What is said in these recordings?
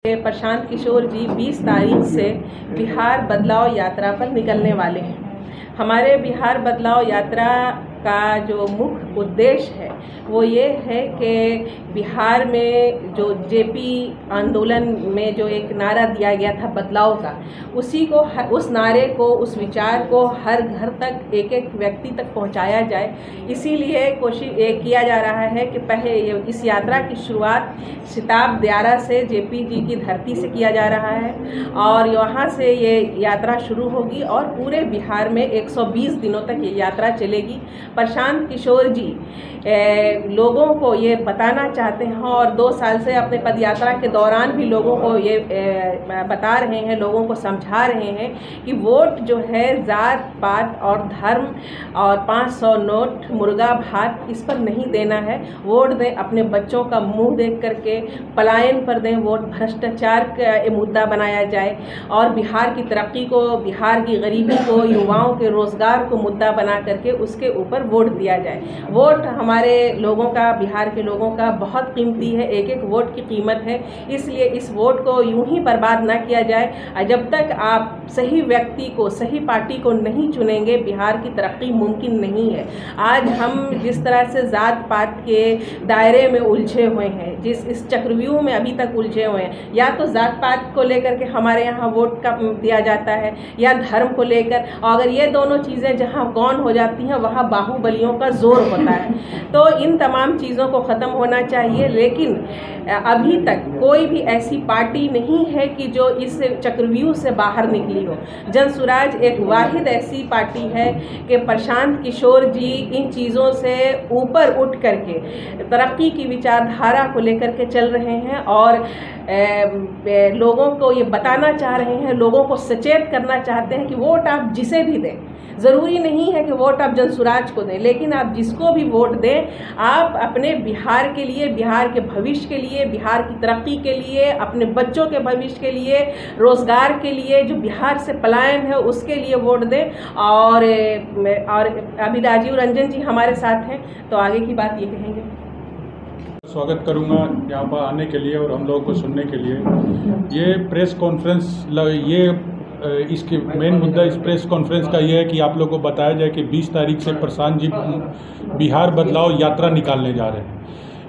प्रशांत किशोर जी 20 तारीख से बिहार बदलाव यात्रा पर निकलने वाले हैं। हमारे बिहार बदलाव यात्रा का जो मुख्य उद्देश्य है वो ये है कि बिहार में जो जेपी आंदोलन में जो एक नारा दिया गया था बदलाव का, उस नारे को, उस विचार को हर घर तक, एक एक व्यक्ति तक पहुंचाया जाए। इसीलिए कोशिश ये किया जा रहा है कि पहले इस यात्रा की शुरुआत सिताब दियारा से, जेपी जी की धरती से किया जा रहा है और वहाँ से ये यात्रा शुरू होगी और पूरे बिहार में 120 दिनों तक ये यात्रा चलेगी। प्रशांत किशोर जी लोगों को ये बताना चाहते हैं और 2 साल से अपने पदयात्रा के दौरान भी लोगों को ये बता रहे हैं, लोगों को समझा रहे हैं कि वोट जो है जात पात और धर्म और 500 नोट, मुर्गा भात, इस पर नहीं देना है। वोट दें अपने बच्चों का मुंह देख करके, पलायन पर दें वोट, भ्रष्टाचार का मुद्दा बनाया जाए और बिहार की तरक्की को, बिहार की गरीबी को, युवाओं के रोज़गार को मुद्दा बना करके उसके ऊपर वोट दिया जाए। वोट हमारे लोगों का, बिहार के लोगों का बहुत कीमती है, एक एक वोट की कीमत है। इसलिए इस वोट को यूं ही बर्बाद ना किया जाए। जब तक आप सही व्यक्ति को, सही पार्टी को नहीं चुनेंगे, बिहार की तरक्की मुमकिन नहीं है। आज हम जिस तरह से जात पात के दायरे में उलझे हुए हैं, इस चक्रव्यूह में अभी तक उलझे हुए हैं, या तो जात पात को लेकर के हमारे यहाँ वोट का दिया जाता है या धर्म को लेकर, और अगर ये दोनों चीज़ें जहाँ गौन हो जाती हैं वहाँ बाहुबलियों का जोर होता है। तो इन तमाम चीज़ों को ख़त्म होना चाहिए। लेकिन अभी तक कोई भी ऐसी पार्टी नहीं है कि जो इस चक्रव्यूह से बाहर निकली हो। जनसुराज एक वाहिद ऐसी पार्टी है कि प्रशांत किशोर जी इन चीज़ों से ऊपर उठ करके तरक्की की विचारधारा को लेकर के चल रहे हैं और लोगों को ये बताना चाह रहे हैं, लोगों को सचेत करना चाहते हैं कि वोट आप जिसे भी दें, ज़रूरी नहीं है कि वोट आप जनसुराज को दें, लेकिन आप जिसको भी वोट दें, आप अपने बिहार के लिए, बिहार के भविष्य के लिए, बिहार की तरक्की के लिए, अपने बच्चों के भविष्य के लिए, रोज़गार के लिए, जो बिहार से पलायन है उसके लिए वोट दें। और अभी राजीव रंजन जी हमारे साथ हैं, तो आगे की बात ये कहेंगे। स्वागत करूंगा यहाँ पर आने के लिए और हम लोगों को सुनने के लिए। ये प्रेस कॉन्फ्रेंस, इसकी मेन मुद्दा इस प्रेस कॉन्फ्रेंस का ये है कि आप लोगों को बताया जाए कि 20 तारीख से प्रशांत जी बिहार बदलाव यात्रा निकालने जा रहे हैं।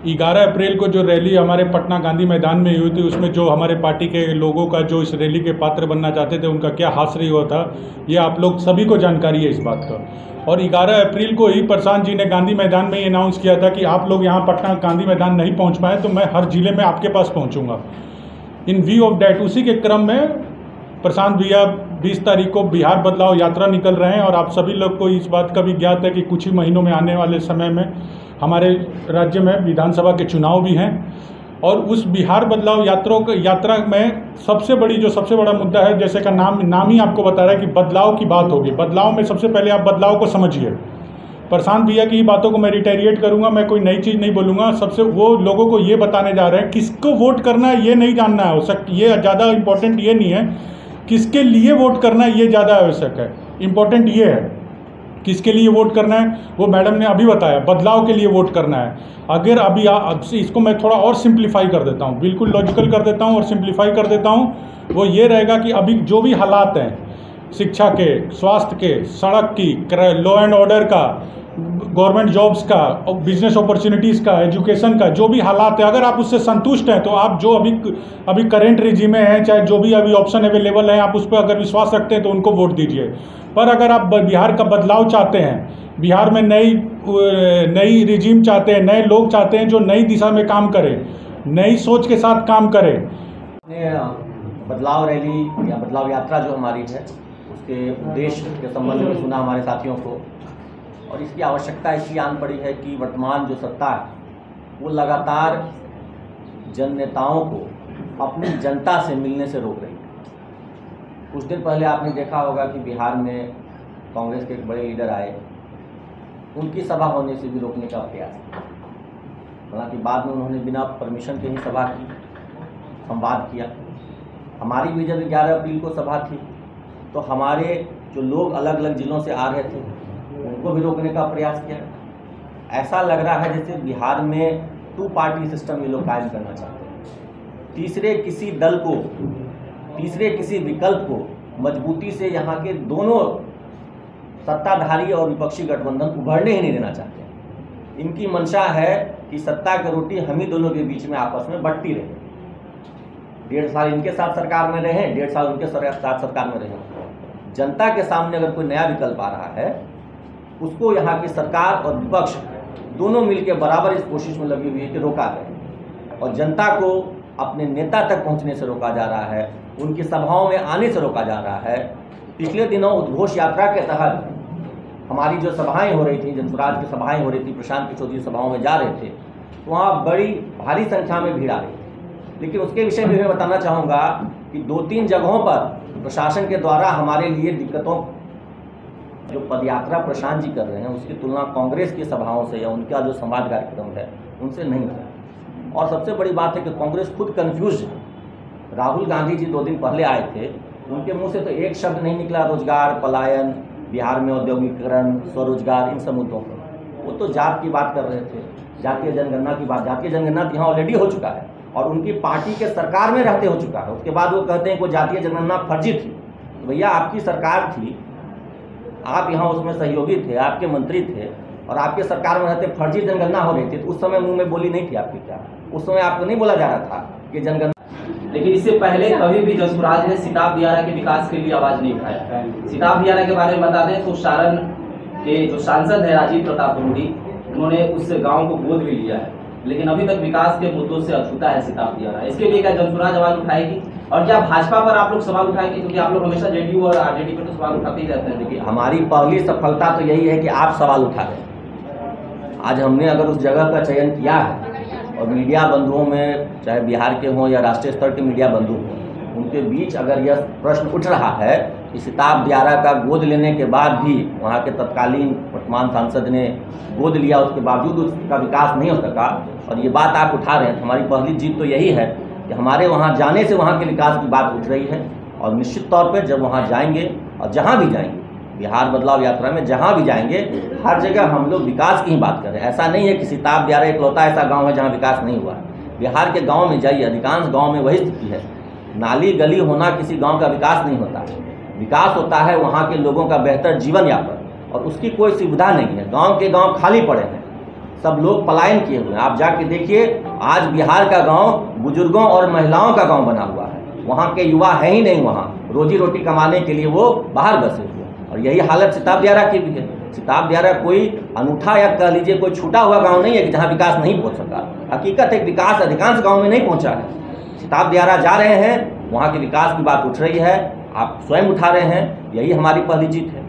11 अप्रैल को जो रैली हमारे पटना गांधी मैदान में हुई थी, उसमें जो हमारे पार्टी के लोगों का जो इस रैली के पात्र बनना चाहते थे उनका क्या हासिल हुआ था, ये आप लोग सभी को जानकारी है इस बात का। और 11 अप्रैल को ही प्रशांत जी ने गांधी मैदान में ये अनाउंस किया था कि आप लोग यहाँ पटना गांधी मैदान नहीं पहुँच पाए तो मैं हर जिले में आपके पास पहुँचूँगा। इन व्यू ऑफ डैट, उसी के क्रम में प्रशांत भैया 20 तारीख को बिहार बदलाव यात्रा निकल रहे हैं। और आप सभी लोग को इस बात का भी ज्ञात है कि कुछ ही महीनों में, आने वाले समय में हमारे राज्य में विधानसभा के चुनाव भी हैं। और उस बिहार बदलाव यात्रा में सबसे बड़ा मुद्दा है, जैसे का नाम ही आपको बता रहा है कि बदलाव की बात होगी। बदलाव में सबसे पहले आप बदलाव को समझिए। प्रशांत भैया की बातों को मैं रिटेरिएट करूंगा, मैं कोई नई चीज़ नहीं बोलूँगा। सबसे वो लोगों को ये बताने जा रहे हैं, किसको वोट करना है ये नहीं जानना है, ये ज़्यादा इंपॉर्टेंट ये नहीं है, किसके लिए वोट करना है ये ज़्यादा आवश्यक है। इम्पोर्टेंट ये है किसके लिए वोट करना है, वो मैडम ने अभी बताया, बदलाव के लिए वोट करना है। अगर अभी इसको मैं थोड़ा और सिंप्लीफाई कर देता हूँ, बिल्कुल लॉजिकल कर देता हूँ और सिंप्लीफाई कर देता हूँ, वो ये रहेगा कि अभी जो भी हालात हैं, शिक्षा के, स्वास्थ्य के, सड़क की, लॉ एंड ऑर्डर का, गवर्नमेंट जॉब्स का, बिजनेस अपॉर्चुनिटीज़ का, एजुकेशन का, जो भी हालात है, अगर आप उससे संतुष्ट हैं तो आप जो अभी करेंट रिजीम में है, चाहे जो भी अभी ऑप्शन अवेलेबल है, आप उस पर अगर विश्वास रखते हैं तो उनको वोट दीजिए। पर अगर आप बिहार का बदलाव चाहते हैं, बिहार में नई रिजीम चाहते हैं, नए लोग चाहते हैं जो नई दिशा में काम करें, नई सोच के साथ काम करें। बदलाव रैली या बदलाव यात्रा जो हमारी है, उसके उद्देश्य के संबंध में सुना हमारे साथियों को, और इसकी आवश्यकता इसलिए आन पड़ी है कि वर्तमान जो सत्ता है वो लगातार जन नेताओं को अपनी जनता से मिलने से रोक रही है। कुछ दिन पहले आपने देखा होगा कि बिहार में कांग्रेस के एक बड़े लीडर आए, उनकी सभा होने से भी रोकने का प्रयास। हालांकि बाद में उन्होंने बिना परमिशन के ही सभा की, संवाद किया। हमारी भी जब 11 अप्रैल को सभा थी तो हमारे जो लोग अलग अलग जिलों से आ रहे थे उनको भी रोकने का प्रयास किया। ऐसा लग रहा है जैसे बिहार में 2 पार्टी सिस्टम ये लोग कायम करना चाहते हैं। तीसरे किसी दल को, तीसरे किसी विकल्प को मजबूती से यहाँ के दोनों सत्ताधारी और विपक्षी गठबंधन उभरने ही नहीं देना चाहते। इनकी मंशा है कि सत्ता की रोटी हम ही दोनों के बीच में आपस में बंटती रहे। 1.5 साल इनके साथ सरकार में रहे, 1.5 साल उनके साथ सरकार में रहे। जनता के सामने अगर कोई नया विकल्प आ रहा है, उसको यहाँ की सरकार और विपक्ष दोनों मिलकर बराबर इस कोशिश में लगी हुई है कि रोका जाए, और जनता को अपने नेता तक पहुँचने से रोका जा रहा है, उनकी सभाओं में आने से रोका जा रहा है। पिछले दिनों उद्घोष यात्रा के तहत हमारी जो सभाएं हो रही थी, जनसुराज की सभाएं हो रही थी, प्रशांत किशोर जी सभाओं में जा रहे थे, तो वहाँ बड़ी भारी संख्या में भीड़ आ रही थी। लेकिन उसके विषय में मैं बताना चाहूँगा कि 2-3 जगहों पर प्रशासन के द्वारा हमारे लिए दिक्कतों, जो पदयात्रा प्रशांत जी कर रहे हैं उसकी तुलना कांग्रेस की सभाओं से या उनका जो समाज कार्यक्रम है उनसे नहीं है। और सबसे बड़ी बात है कि कांग्रेस खुद कन्फ्यूज है। राहुल गांधी जी 2 दिन पहले आए थे, उनके मुंह से तो एक शब्द नहीं निकला रोजगार, पलायन, बिहार में औद्योगिकरण, स्वरोजगार, इन सब मुद्दों पर। वो तो जात की बात कर रहे थे, जातीय जनगणना की बात। जातीय जनगणना यहाँ ऑलरेडी हो चुका है और उनकी पार्टी के सरकार में रहते हो चुका है। उसके बाद वो कहते हैं कि जातीय जनगणना फर्जी थी। तो भैया आपकी सरकार थी, आप यहाँ उसमें सहयोगी थे, आपके मंत्री थे, और आपके सरकार में रहते फर्जी जनगणना हो रही थी, तो उस समय मुंह में बोली नहीं थी आपकी क्या? उस समय आपको नहीं बोला जा रहा था कि जनगणना। लेकिन इससे पहले कभी भी जनसुराज ने सिताब दियारा के विकास के लिए आवाज नहीं उठाया। सिताब दियारा के बारे में बता दें तो सारण के जो सांसद है राजीव प्रताप रूडी, उन्होंने उस गांव को गोद भी लिया है, लेकिन अभी तक विकास के मुद्दों से अछूता है सिताब दियारा। इसके लिए क्या जनसुराज आवाज उठाएगी, और क्या भाजपा पर आप लोग सवाल उठाएंगे? क्योंकि आप लोग हमेशा जेडीयू और आरजेडी पर तो सवाल उठाते ही रहते हैं। देखिए, हमारी पहली सफलता तो यही है कि आप सवाल उठा रहे हैं। आज हमने अगर उस जगह का चयन किया है, और मीडिया बंधुओं में, चाहे बिहार के हों या राष्ट्रीय स्तर के मीडिया बंधु हों, उनके बीच अगर यह प्रश्न उठ रहा है कि सिताब दियारा का गोद लेने के बाद भी वहाँ के तत्कालीन वर्तमान सांसद ने गोद लिया, उसके बावजूद उसका विकास नहीं हो सका, और ये बात आप उठा रहे हैं, तो हमारी पहली जीत तो यही है कि हमारे वहाँ जाने से वहाँ के विकास की बात उठ रही है। और निश्चित तौर पर जब वहाँ जाएंगे और जहाँ भी जाएंगे, बिहार बदलाव यात्रा में जहाँ भी जाएंगे, हर जगह हम लोग विकास की ही बात कर रहे हैं। ऐसा नहीं है कि सिताब दियारा इकलौता ऐसा गांव है जहाँ विकास नहीं हुआ है। बिहार के गांव में जाइए, अधिकांश गांव में वही स्थिति है। नाली गली होना किसी गांव का विकास नहीं होता है। विकास होता है वहाँ के लोगों का बेहतर जीवन यापन, और उसकी कोई सुविधा नहीं है। गाँव के गाँव खाली पड़े हैं, सब लोग पलायन किए हुए हैं। आप जाके देखिए, आज बिहार का गाँव बुजुर्गों और महिलाओं का गाँव बना हुआ है। वहाँ के युवा है ही नहीं, वहाँ रोजी रोटी कमाने के लिए वो बाहर बसे हुए हैं। और यही हालत सिताब दियारा की भी है। सिताब दियारा कोई अनूठा या कह लीजिए कोई छूटा हुआ गांव नहीं है कि जहां विकास नहीं पहुंच सका। हकीकत है, विकास अधिकांश गांव में नहीं पहुंचा है। सिताब दियारा जा रहे हैं, वहां के विकास की बात उठ रही है, आप स्वयं उठा रहे हैं, यही हमारी पहली जीत है।